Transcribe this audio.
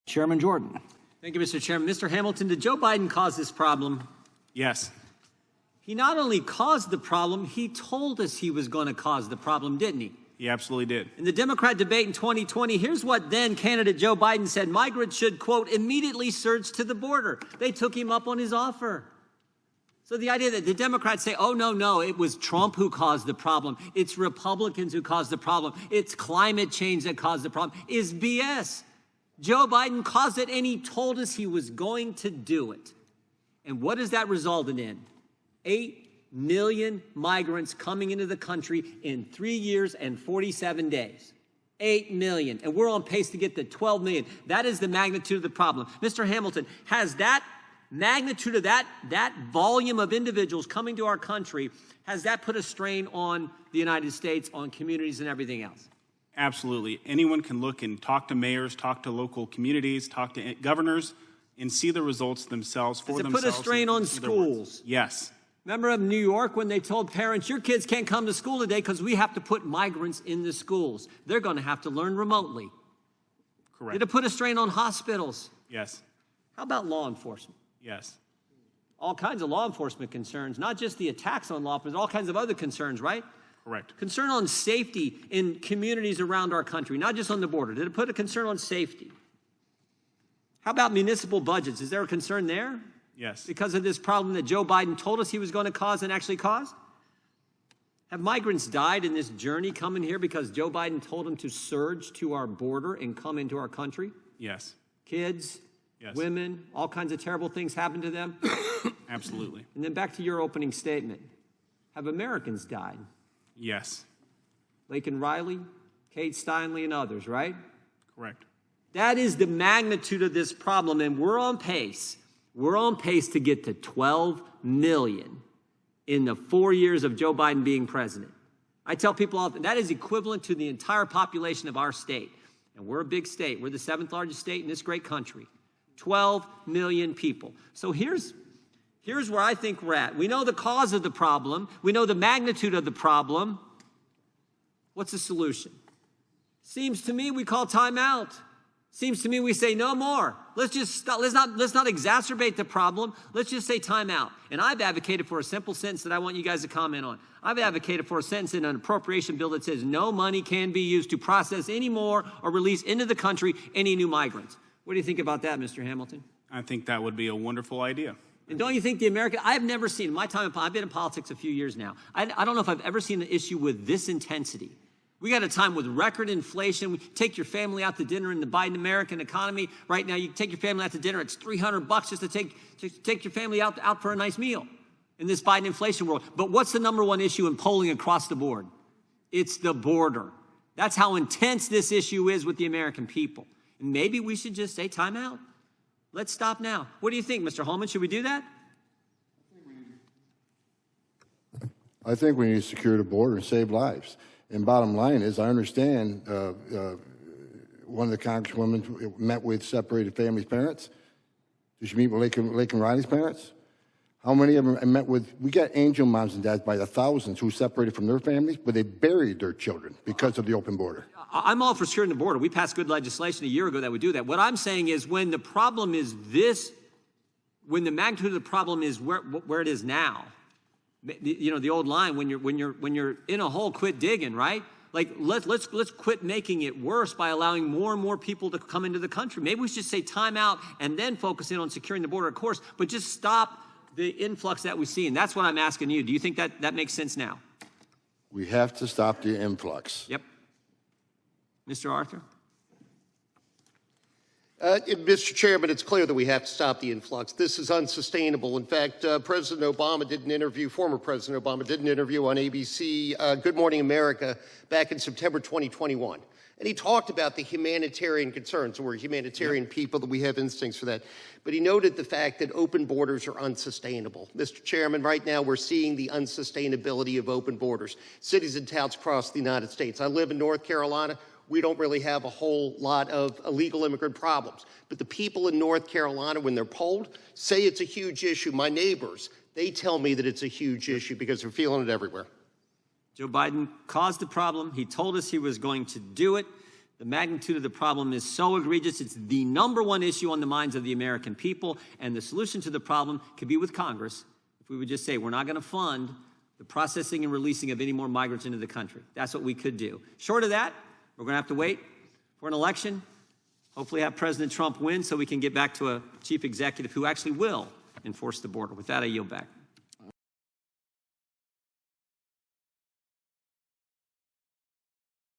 Chairman Jordan. Thank you, Mr. Chairman. Mr. Hamilton, did Joe Biden cause this problem? Yes. He not only caused the problem, he told us he was going to cause the problem, didn't he? He absolutely did. In the Democrat debate in 2020, here's what then candidate Joe Biden said: migrants should, quote, immediately surge to the border. They took him up on his offer. So the idea that the Democrats say, oh, no, it was Trump who caused the problem, it's Republicans who caused the problem, it's climate change that caused the problem, is BS. Joe Biden caused it, and he told us he was going to do it. And what has that resulted in? 8 million migrants coming into the country in 3 years and 47 days. 8 million. And we're on pace to get to 12 million. That is the magnitude of the problem. Mr. Hamilton, has that magnitude of that volume of individuals coming to our country, has that put a strain on the United States, on communities and everything else? Absolutely. Anyone can look and talk to mayors, talk to local communities, talk to governors, and see the results themselves for themselves. Does it put a strain on schools? Yes. Remember in New York when they told parents, your kids can't come to school today because we have to put migrants in the schools. They're going to have to learn remotely. Correct. Did it put a strain on hospitals? Yes. How about law enforcement? Yes. All kinds of law enforcement concerns, not just the attacks on law enforcement, all kinds of other concerns, right? Correct. Concern on safety in communities around our country, not just on the border. Did it put a concern on safety? How about municipal budgets? Is there a concern there? Yes. Because of this problem that Joe Biden told us he was going to cause and actually caused? Have migrants died in this journey coming here because Joe Biden told them to surge to our border and come into our country? Yes. Kids, yes. Women, all kinds of terrible things happen to them? Absolutely. And then back to your opening statement. Have Americans died? Yes. Laken Riley, Kate Steinle, and others, right? Correct. That is the magnitude of this problem, and we're on pace. We're on pace to get to 12 million in the 4 years of Joe Biden being president. I tell people often that is equivalent to the entire population of our state. And we're a big state. We're the 7th largest state in this great country. 12 million people. So here's where I think we're at. We know the cause of the problem. We know the magnitude of the problem. What's the solution? Seems to me we call time out. Seems to me we say no more. Let's just stop. Let's not exacerbate the problem. Let's just say time out. And I've advocated for a simple sentence that I want you guys to comment on. I've advocated for a sentence in an appropriation bill that says no money can be used to process any more or release into the country any new migrants. What do you think about that, Mr. Hamilton? I think that would be a wonderful idea. And don't you think the American, I've never seen, in my time, I've been in politics a few years now. I don't know if I've ever seen an issue with this intensity. We got a time with record inflation. We take your family out to dinner in the Biden American economy. Right now, you take your family out to dinner. It's $300 just to take your family out for a nice meal in this Biden inflation world. But what's the number one issue in polling across the board? It's the border. That's how intense this issue is with the American people. And maybe we should just say time out. Let's stop now. What do you think, Mr. Holman? Should we do that? I think we need to secure the border and save lives. And bottom line is, I understand one of the congresswomen met with separated families' parents. Did she meet with Laken Riley's parents? How many of them met with, we got angel moms and dads by the thousands who separated from their families, but they buried their children because of the open border. I'm all for securing the border. We passed good legislation a year ago that would do that. What I'm saying is when the problem is this, when the magnitude of the problem is where it is now, you know, the old line, when you're in a hole, quit digging, right? Like let's quit making it worse by allowing more and more people to come into the country. Maybe we should say time out and then focus in on securing the border, of course, but just stop the influx that we see. And that's what I'm asking you. Do you think that makes sense now? We have to stop the influx. Yep. Mr. Arthur? Mr. Chairman, it's clear that we have to stop the influx. This is unsustainable. In fact, former President Obama did an interview on ABC, Good Morning America, back in September 2021. And he talked about the humanitarian concerns. We're humanitarian people, that we have instincts for that. But he noted the fact that open borders are unsustainable. Mr. Chairman, right now we're seeing the unsustainability of open borders. Cities and towns across the United States. I live in North Carolina. We don't really have a whole lot of illegal immigrant problems. But the people in North Carolina, when they're polled, say it's a huge issue. My neighbors, they tell me that it's a huge issue because they're feeling it everywhere. Joe Biden caused the problem. He told us he was going to do it. The magnitude of the problem is so egregious, it's the #1 issue on the minds of the American people, and the solution to the problem could be with Congress if we would just say, we're not going to fund the processing and releasing of any more migrants into the country. That's what we could do. Short of that, we're going to have to wait for an election, hopefully have President Trump win so we can get back to a chief executive who actually will enforce the border. With that, I yield back.